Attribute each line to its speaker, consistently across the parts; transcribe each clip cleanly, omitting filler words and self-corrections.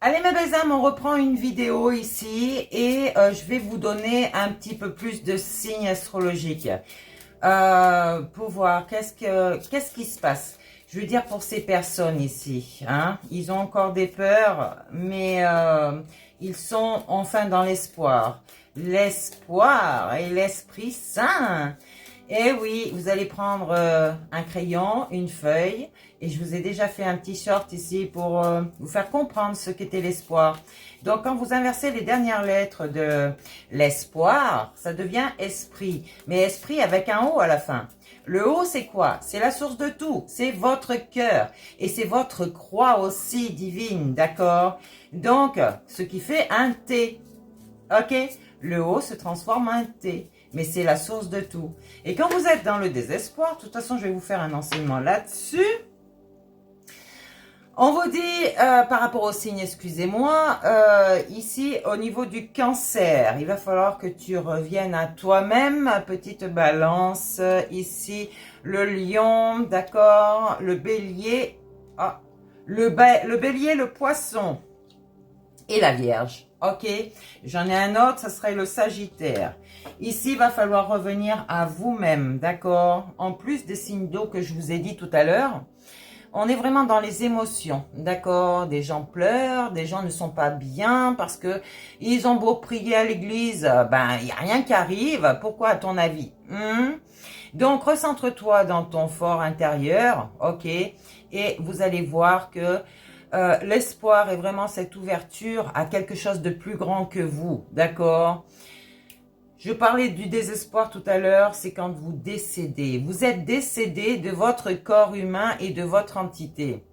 Speaker 1: Allez mes belles âmes, on reprend une vidéo ici et je vais vous donner un petit peu plus de signes astrologiques pour voir qu'est-ce qui se passe. Je veux dire pour ces personnes ici, hein, ils ont encore des peurs, mais ils sont enfin dans l'espoir. L'espoir et l'Esprit Saint. Et oui, vous allez prendre un crayon, une feuille, et je vous ai déjà fait un petit short ici pour vous faire comprendre ce qu'était l'espoir. Donc, quand vous inversez les dernières lettres de l'espoir, ça devient esprit. Mais esprit avec un O à la fin. Le O, c'est quoi? C'est la source de tout. C'est votre cœur. Et c'est votre croix aussi divine, d'accord? Donc, ce qui fait un T. Ok? Le O se transforme en un T. Mais c'est la source de tout. Et quand vous êtes dans le désespoir, de toute façon, je vais vous faire un enseignement là-dessus. On vous dit, par rapport au signe, excusez-moi, ici, au niveau du cancer, il va falloir que tu reviennes à toi-même, petite balance, ici, le lion, d'accord, le bélier, le bélier, le poisson et la vierge. Ok, j'en ai un autre, ça serait le Sagittaire. Ici, il va falloir revenir à vous-même, d'accord? En plus des signes d'eau que je vous ai dit tout à l'heure, on est vraiment dans les émotions, d'accord? Des gens pleurent, des gens ne sont pas bien parce que ils ont beau prier à l'église, ben il n'y a rien qui arrive. Pourquoi à ton avis? Donc, recentre-toi dans ton fort intérieur, ok? Et vous allez voir que l'espoir est vraiment cette ouverture à quelque chose de plus grand que vous, d'accord? Je parlais du désespoir tout à l'heure, c'est quand vous décédez. Vous êtes décédé de votre corps humain et de votre entité.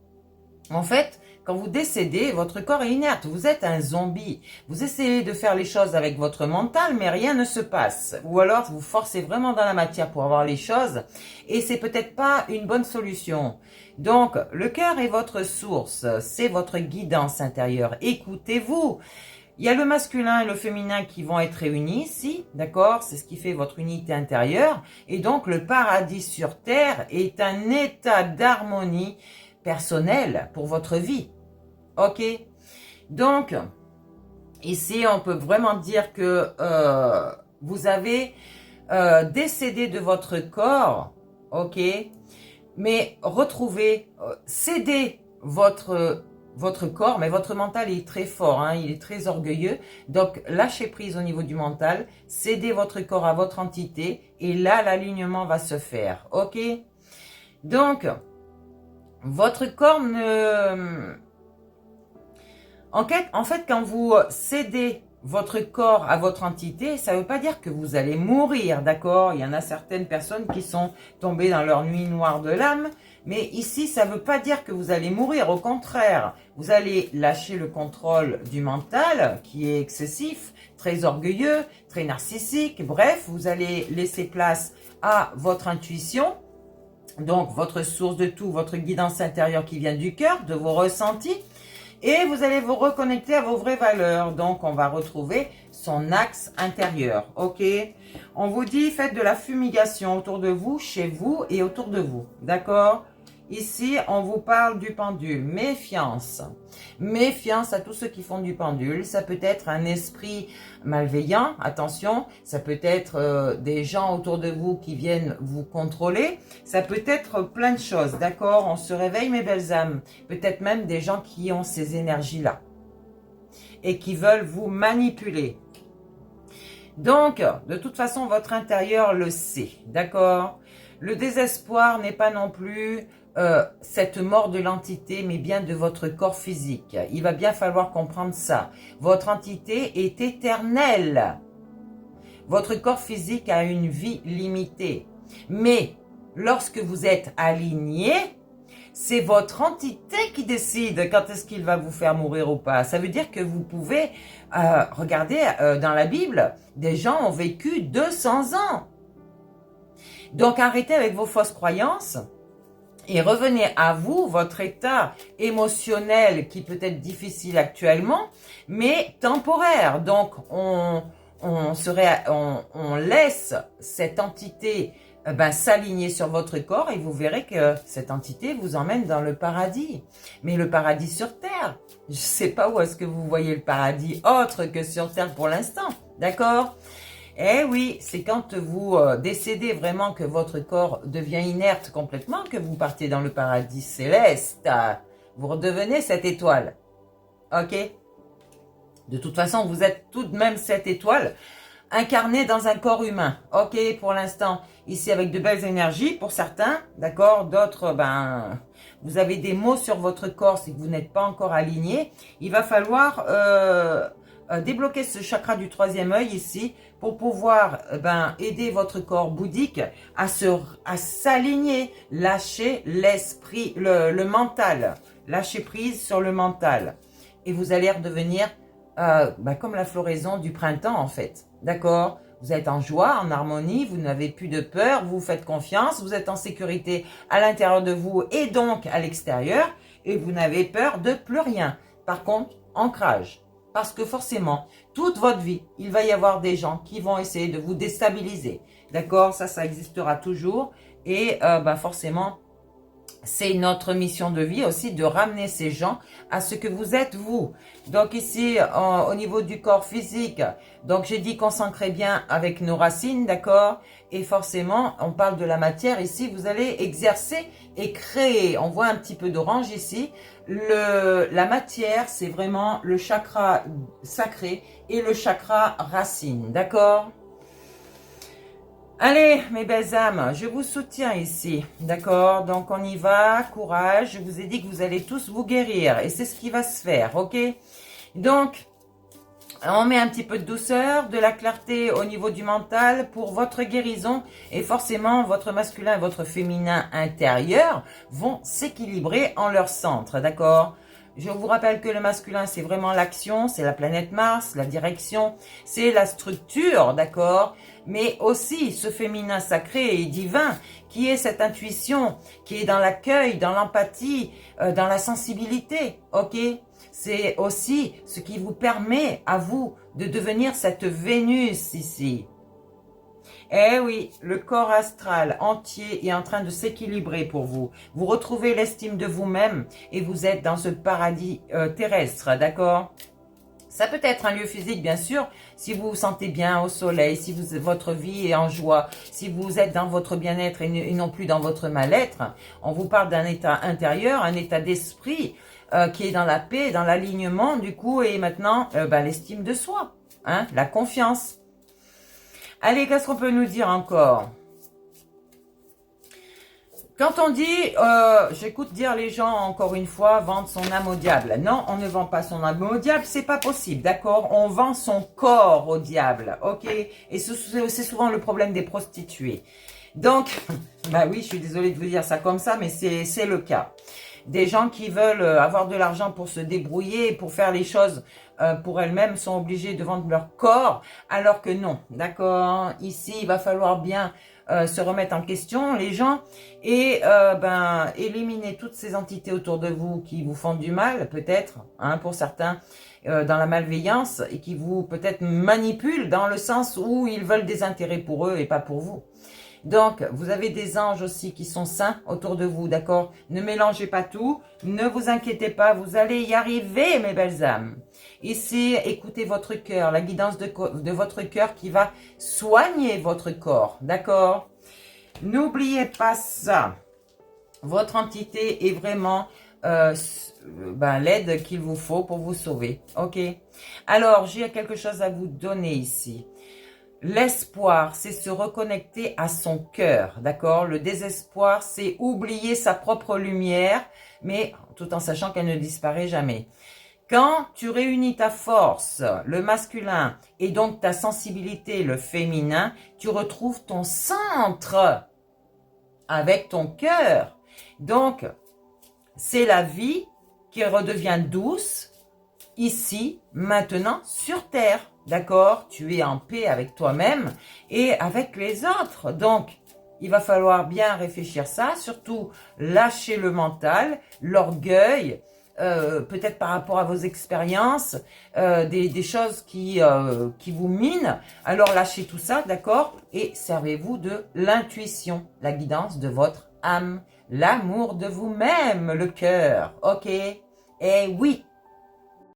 Speaker 1: En fait, quand vous décédez, votre corps est inerte, vous êtes un zombie. Vous essayez de faire les choses avec votre mental, mais rien ne se passe. Ou alors, vous forcez vraiment dans la matière pour avoir les choses, et c'est peut-être pas une bonne solution. Donc, le cœur est votre source, c'est votre guidance intérieure. Écoutez-vous. Il y a le masculin et le féminin qui vont être réunis ici, d'accord? C'est ce qui fait votre unité intérieure. Et donc, le paradis sur terre est un état d'harmonie personnelle pour votre vie. Ok? Donc, ici, on peut vraiment dire que vous avez décédé de votre corps, ok? Mais retrouvez, cédez votre corps, mais votre mental est très fort, hein, il est très orgueilleux. Donc, lâchez prise au niveau du mental, cédez votre corps à votre entité, et là, l'alignement va se faire, ok? Donc, votre corps ne... En fait, quand vous cédez votre corps à votre entité, ça ne veut pas dire que vous allez mourir, d'accord? Il y en a certaines personnes qui sont tombées dans leur nuit noire de l'âme, mais ici, ça ne veut pas dire que vous allez mourir. Au contraire, vous allez lâcher le contrôle du mental, qui est excessif, très orgueilleux, très narcissique. Bref, vous allez laisser place à votre intuition, donc votre source de tout, votre guidance intérieure qui vient du cœur, de vos ressentis. Et vous allez vous reconnecter à vos vraies valeurs. Donc, on va retrouver son axe intérieur. Ok? On vous dit, faites de la fumigation autour de vous, chez vous et autour de vous. D'accord? Ici, on vous parle du pendule. Méfiance. Méfiance à tous ceux qui font du pendule. Ça peut être un esprit malveillant, attention. Ça peut être des gens autour de vous qui viennent vous contrôler. Ça peut être plein de choses, d'accord? On se réveille, mes belles âmes. Peut-être même des gens qui ont ces énergies-là et qui veulent vous manipuler. Donc, de toute façon, votre intérieur le sait, d'accord? Le désespoir n'est pas non plus cette mort de l'entité, mais bien de votre corps physique. Il va bien falloir comprendre ça. Votre entité est éternelle. Votre corps physique a une vie limitée. Mais lorsque vous êtes aligné, c'est votre entité qui décide quand est-ce qu'il va vous faire mourir ou pas. Ça veut dire que vous pouvez, regarder dans la Bible, des gens ont vécu 200 ans. Donc arrêtez avec vos fausses croyances et revenez à vous, votre état émotionnel qui peut être difficile actuellement, mais temporaire. Donc on laisse cette entité ben, s'aligner sur votre corps et vous verrez que cette entité vous emmène dans le paradis. Mais le paradis sur Terre, je ne sais pas où est-ce que vous voyez le paradis autre que sur Terre pour l'instant, d'accord? Eh oui, c'est quand vous décédez vraiment que votre corps devient inerte complètement que vous partez dans le paradis céleste. Vous redevenez cette étoile, ok? De toute façon, vous êtes tout de même cette étoile incarné dans un corps humain. Ok, pour l'instant, ici avec de belles énergies pour certains, d'accord. D'autres, ben, vous avez des maux sur votre corps, c'est que vous n'êtes pas encore aligné. Il va falloir débloquer ce chakra du troisième œil ici pour pouvoir ben, aider votre corps bouddhique à s'aligner, lâcher l'esprit, le mental, lâcher prise sur le mental. Et vous allez redevenir ben, comme la floraison du printemps en fait. D'accord? Vous êtes en joie, en harmonie, vous n'avez plus de peur, vous faites confiance, vous êtes en sécurité à l'intérieur de vous et donc à l'extérieur et vous n'avez peur de plus rien. Par contre, ancrage. Parce que forcément, toute votre vie, il va y avoir des gens qui vont essayer de vous déstabiliser. D'accord? Ça existera toujours et ben forcément, c'est notre mission de vie aussi de ramener ces gens à ce que vous êtes vous. Donc ici, au niveau du corps physique, donc j'ai dit qu'on s'ancrait bien avec nos racines, d'accord? Et forcément, on parle de la matière ici, vous allez exercer et créer. On voit un petit peu d'orange ici. La matière, c'est vraiment le chakra sacré et le chakra racine, d'accord? Allez, mes belles âmes, je vous soutiens ici, d'accord? Donc, on y va, courage. Je vous ai dit que vous allez tous vous guérir et c'est ce qui va se faire, ok? Donc, on met un petit peu de douceur, de la clarté au niveau du mental pour votre guérison et forcément, votre masculin et votre féminin intérieur vont s'équilibrer en leur centre, d'accord? Je vous rappelle que le masculin, c'est vraiment l'action, c'est la planète Mars, la direction, c'est la structure, d'accord? Mais aussi ce féminin sacré et divin qui est cette intuition, qui est dans l'accueil, dans l'empathie, dans la sensibilité, ok? C'est aussi ce qui vous permet à vous de devenir cette Vénus ici. Eh oui, le corps astral entier est en train de s'équilibrer pour vous. Vous retrouvez l'estime de vous-même et vous êtes dans ce paradis terrestre, d'accord? Ça peut être un lieu physique, bien sûr, si vous vous sentez bien au soleil, si votre vie est en joie, si vous êtes dans votre bien-être et non plus dans votre mal-être. On vous parle d'un état intérieur, un état d'esprit qui est dans la paix, dans l'alignement, du coup, et maintenant, ben, l'estime de soi, hein, la confiance. Allez, qu'est-ce qu'on peut nous dire encore? Quand on dit, j'écoute dire les gens, encore une fois, vendre son âme au diable. Non, on ne vend pas son âme au diable, c'est pas possible, d'accord? On vend son corps au diable, ok? Et c'est souvent le problème des prostituées. Donc, bah oui, je suis désolée de vous dire ça comme ça, mais c'est le cas. Des gens qui veulent avoir de l'argent pour se débrouiller, pour faire les choses pour elles-mêmes, sont obligés de vendre leur corps, alors que non, d'accord? Ici, il va falloir bien se remettre en question, les gens, et ben éliminer toutes ces entités autour de vous qui vous font du mal, peut-être, hein, pour certains, dans la malveillance, et qui vous peut-être manipulent dans le sens où ils veulent des intérêts pour eux et pas pour vous. Donc, vous avez des anges aussi qui sont saints autour de vous, d'accord? Ne mélangez pas tout, ne vous inquiétez pas, vous allez y arriver, mes belles âmes. Ici, écoutez votre cœur, la guidance de votre cœur qui va soigner votre corps, d'accord? N'oubliez pas ça. Votre entité est vraiment ben, l'aide qu'il vous faut pour vous sauver, ok? Alors, j'ai quelque chose à vous donner ici. L'espoir, c'est se reconnecter à son cœur, d'accord? Le désespoir, c'est oublier sa propre lumière, mais tout en sachant qu'elle ne disparaît jamais. Quand tu réunis ta force, le masculin, et donc ta sensibilité, le féminin, tu retrouves ton centre avec ton cœur. Donc, c'est la vie qui redevient douce, ici, maintenant, sur Terre. D'accord? Tu es en paix avec toi-même et avec les autres. Donc, il va falloir bien réfléchir ça, surtout lâcher le mental, l'orgueil, peut-être par rapport à vos expériences, des choses qui vous minent. Alors lâchez tout ça, d'accord? Et servez-vous de l'intuition, la guidance de votre âme, l'amour de vous-même, le cœur, ok? Et oui,